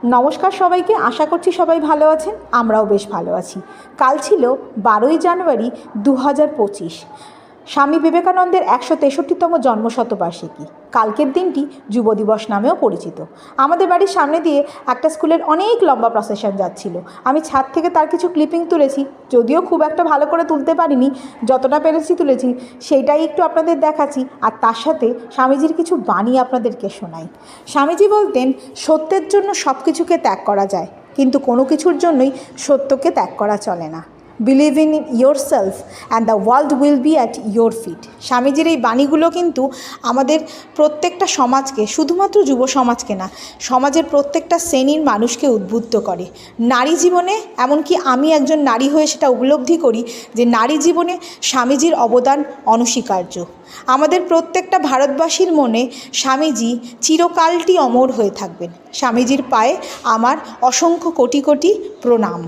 নমস্কার সবাইকে, আশা করছি সবাই ভালো আছেন। আমরাও বেশ ভালো আছি। কাল ছিল 12ই জানুয়ারি 2025, স্বামী বিবেকানন্দের 163তম জন্মশতবার্ষিকী। কালকের দিনটি যুব দিবস নামেও পরিচিত। আমাদের বাড়ির সামনে দিয়ে একটা স্কুলের অনেক লম্বা প্রসেশন যাচ্ছিল। আমি ছাদ থেকে তার কিছু ক্লিপিং তুলেছি, যদিও খুব একটা ভালো করে তুলতে পারিনি, যতটা পেরেছি তুলেছি, সেইটাই একটু আপনাদের দেখাচ্ছি। আর তার সাথে স্বামীজির কিছু বাণী আপনাদেরকে শোনাই। স্বামীজি বলতেন, সত্যের জন্য সব কিছুকে ত্যাগ করা যায়, কিন্তু কোনো কিছুর জন্যই সত্যকে ত্যাগ করা চলে না। Believe in your self and the world will be at your feet. স্বামীজির এই বাণীগুলো কিন্তু আমাদের প্রত্যেকটা সমাজকে, শুধুমাত্র যুব সমাজকে না, সমাজের প্রত্যেকটা শ্রেণীর মানুষকে উদ্বুদ্ধ করে। নারী জীবনে, এমনকি আমি একজন নারী হয়ে সেটা উপলব্ধি করি যে নারী জীবনে স্বামীজির অবদান অনস্বীকার্য। আমাদের প্রত্যেকটা ভারতবাসীর মনে স্বামীজি চিরকালটি অমর হয়ে থাকবেন। স্বামীজির পায়ে আমার অসংখ্য কোটি কোটি প্রণাম।